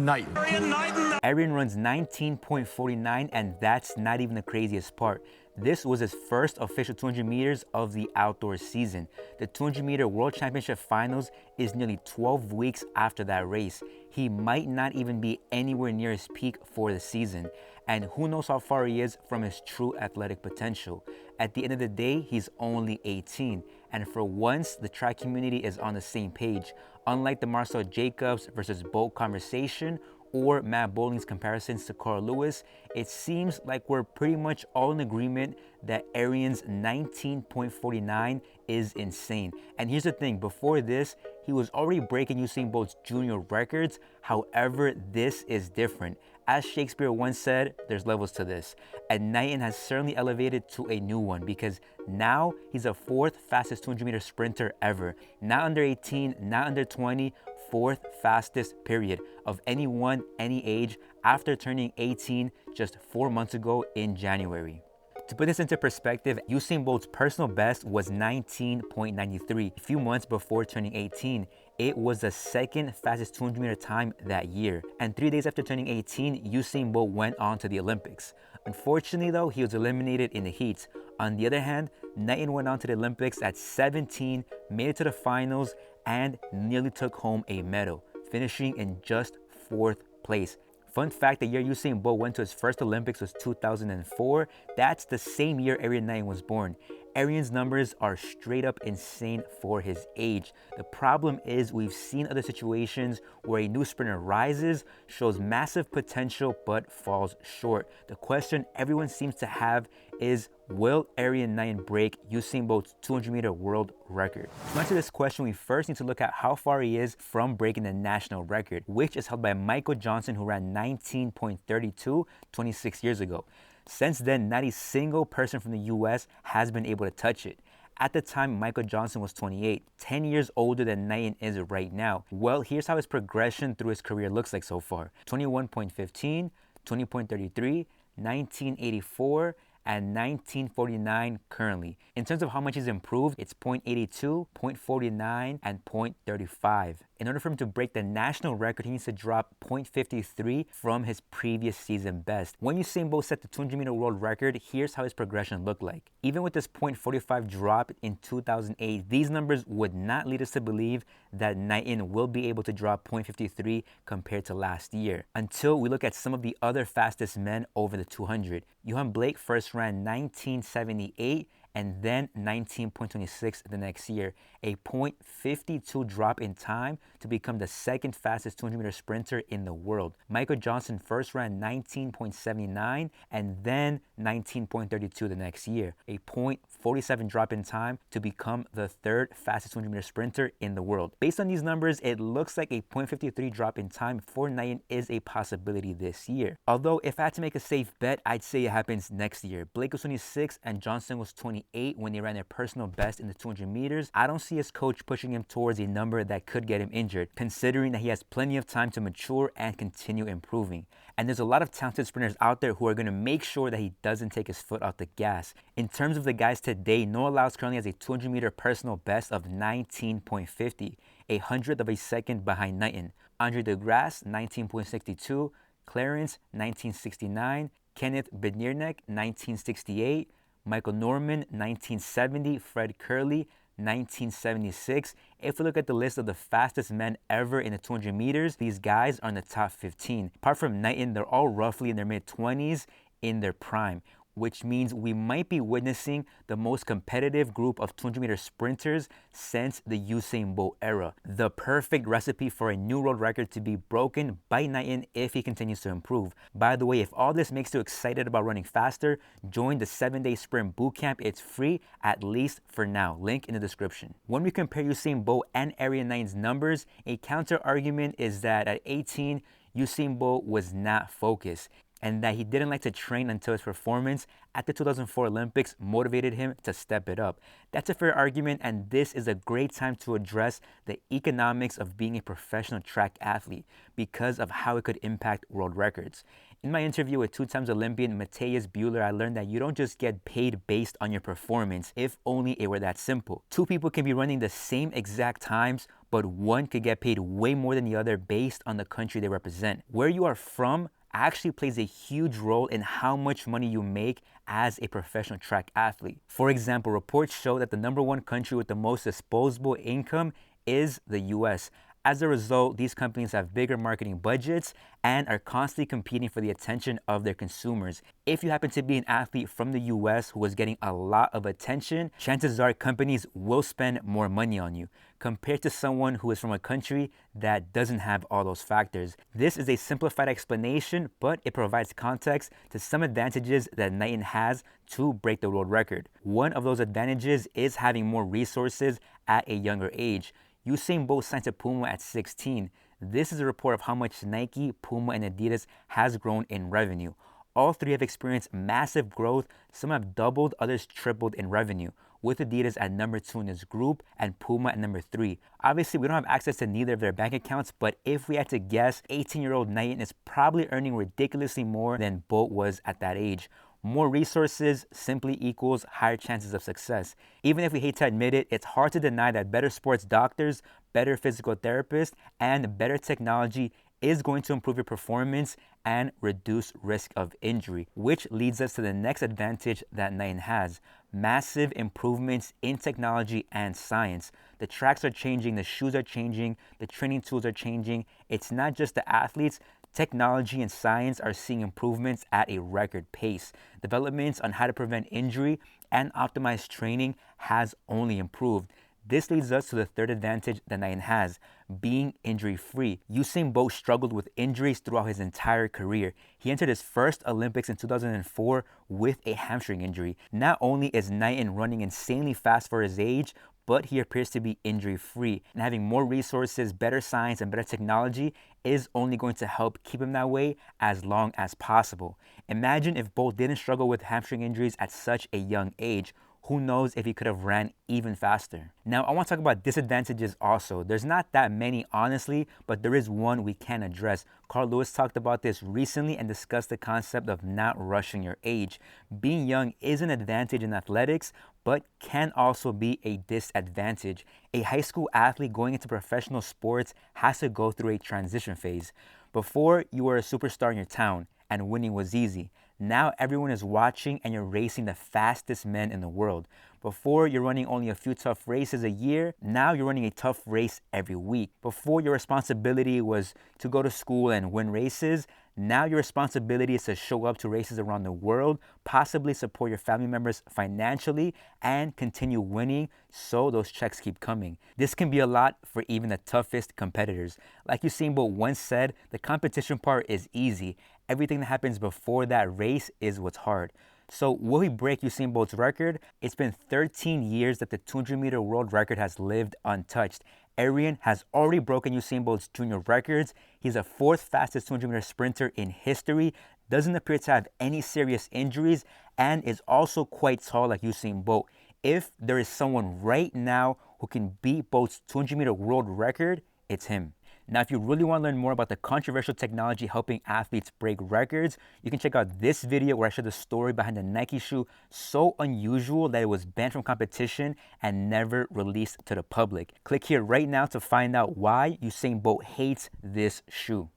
Knighton. Arian runs 19.49, and that's not even the craziest part. This was his first official 200 meters of the outdoor season. The 200 meter World Championship Finals is nearly 12 weeks after that race. He might not even be anywhere near his peak for the season. And who knows how far he is from his true athletic potential. At the end of the day, he's only 18. And for once, the track community is on the same page. Unlike the Marcel Jacobs versus Bolt conversation, or Matt Bowling's comparisons to Carl Lewis, it seems like we're pretty much all in agreement that Arian's 19.49 is insane. And here's the thing, before this, he was already breaking Usain Bolt's junior records. However, this is different. As Shakespeare once said, there's levels to this. And Knighton has certainly elevated to a new one because now he's a fourth fastest 200 meter sprinter ever. Not under 18, not under 20, fourth fastest period of anyone, any age, after turning 18 just 4 months ago in January. To put this into perspective, Usain Bolt's personal best was 19.93 a few months before turning 18. It was the second fastest 200 meter time that year. And 3 days after turning 18, Usain Bolt went on to the Olympics. Unfortunately though, he was eliminated in the heats. On the other hand, Knighton went on to the Olympics at 17, made it to the finals, and nearly took home a medal, finishing in just 4th place. Fun fact, the year Usain Bolt went to his first Olympics was 2004. That's the same year Arian Knighton was born. Arian's numbers are straight up insane for his age. The problem is we've seen other situations where a new sprinter rises, shows massive potential, but falls short. The question everyone seems to have is, will Arian Knighton break Usain Bolt's 200 meter world record? To answer this question, we first need to look at how far he is from breaking the national record, which is held by Michael Johnson, who ran 19.32 26 years ago. Since then, not a single person from the US has been able to touch it. At the time, Michael Johnson was 28, 10 years older than Knighton is right now. Well, here's how his progression through his career looks like so far. 21.15, 20.33, 1984, and 1949 currently. In terms of how much he's improved, it's 0.82, 0.49, and 0.35. In order for him to break the national record, he needs to drop 0.53 from his previous season best. When Usain Bolt set the 200 meter world record, here's how his progression looked like. Even with this 0.45 drop in 2008, these numbers would not lead us to believe that Knighton will be able to drop 0.53 compared to last year, until we look at some of the other fastest men over the 200. Johan Blake first ran 1978 and then 19.26 the next year, a 0.52 drop in time to become the second fastest 200 meter sprinter in the world. Michael Johnson first ran 19.79 and then 19.32 the next year, a 0.47 drop in time to become the third fastest 200 meter sprinter in the world. Based on these numbers, it looks like a 0.53 drop in time for Knighton is a possibility this year. Although if I had to make a safe bet, I'd say it happens next year. Blake was 26 and Johnson was 28 when they ran their personal best in the 200 meters. I don't see his coach pushing him towards a number that could get him injured, considering that he has plenty of time to mature and continue improving. And there's a lot of talented sprinters out there who are going to make sure that he doesn't take his foot off the gas. In terms of the guys today, Noah Lyles currently has a 200 meter personal best of 19.50, a hundredth of a second behind Knighton. Andre DeGrasse, 19.62, Clarence, 1969, Kenneth Bedniernek, 1968, Michael Norman, 1970, Fred Curley, 1976. If we look at the list of the fastest men ever in the 200 meters, these guys are in the top 15. Apart from Knighton, they're all roughly in their mid-20s in their prime, which means we might be witnessing the most competitive group of 200 meter sprinters since the Usain Bolt era. The perfect recipe for a new world record to be broken by Knighton if he continues to improve. By the way, if all this makes you excited about running faster, join the 7-day sprint bootcamp. It's free, at least for now. Link in the description. When we compare Usain Bolt and Arian Knighton's numbers, a counter argument is that at 18, Usain Bolt was not focused. and that he didn't like to train until his performance at the 2004 Olympics motivated him to step it up. That's a fair argument, and this is a great time to address the economics of being a professional track athlete because of how it could impact world records. In my interview with two-time Olympian Matthias Buehler, I learned that you don't just get paid based on your performance, if only it were that simple. Two people can be running the same exact times, but one could get paid way more than the other based on the country they represent. Where you are from actually plays a huge role in how much money you make as a professional track athlete. For example, reports show that the #1 country with the most disposable income is the US. As a result, these companies have bigger marketing budgets and are constantly competing for the attention of their consumers. If you happen to be an athlete from the US who is getting a lot of attention, chances are companies will spend more money on you compared to someone who is from a country that doesn't have all those factors. This is a simplified explanation, but it provides context to some advantages that Knighton has to break the world record. One of those advantages is having more resources at a younger age. Usain Bolt signed to Puma at 16. This is a report of how much Nike, Puma, and Adidas has grown in revenue. All three have experienced massive growth. Some have doubled, others tripled in revenue, with Adidas at #2 in this group and Puma at #3. Obviously, we don't have access to neither of their bank accounts, but if we had to guess, 18-year-old Knighton is probably earning ridiculously more than Bolt was at that age. More resources simply equals higher chances of success. Even if we hate to admit it, it's hard to deny that better sports doctors, better physical therapists, and better technology is going to improve your performance and reduce risk of injury, which leads us to the next advantage that Knighton has: massive improvements in technology and science. The tracks are changing, the shoes are changing, the training tools are changing. It's not just the athletes. Technology and science are seeing improvements at a record pace. Developments on how to prevent injury and optimize training has only improved. This leads us to the third advantage that Knighton has: being injury-free. Usain Bolt struggled with injuries throughout his entire career. He entered his first Olympics in 2004 with a hamstring injury. Not only is Knighton running insanely fast for his age, but he appears to be injury-free. And having more resources, better science, and better technology is only going to help keep him that way as long as possible. Imagine if Bolt didn't struggle with hamstring injuries at such a young age. Who knows if he could have ran even faster. Now, I want to talk about disadvantages also. There's not that many, honestly, but there is one we can address. Carl Lewis talked about this recently and discussed the concept of not rushing your age. Being young is an advantage in athletics, but can also be a disadvantage. A high school athlete going into professional sports has to go through a transition phase. Before, you were a superstar in your town and winning was easy. Now everyone is watching and you're racing the fastest men in the world. Before, you're running only a few tough races a year. Now you're running a tough race every week. Before, your responsibility was to go to school and win races. Now your responsibility is to show up to races around the world, possibly support your family members financially, and continue winning so those checks keep coming. This can be a lot for even the toughest competitors. Like Usain Bolt once said, the competition part is easy. Everything that happens before that race is what's hard. So will he break Usain Bolt's record? It's been 13 years that the 200-meter world record has lived untouched. Arian has already broken Usain Bolt's junior records. He's the 4th fastest 200-meter sprinter in history, doesn't appear to have any serious injuries, and is also quite tall like Usain Bolt. If there is someone right now who can beat Bolt's 200-meter world record, it's him. Now, if you really want to learn more about the controversial technology helping athletes break records, you can check out this video where I share the story behind the Nike shoe so unusual that it was banned from competition and never released to the public. Click here right now to find out why Usain Bolt hates this shoe.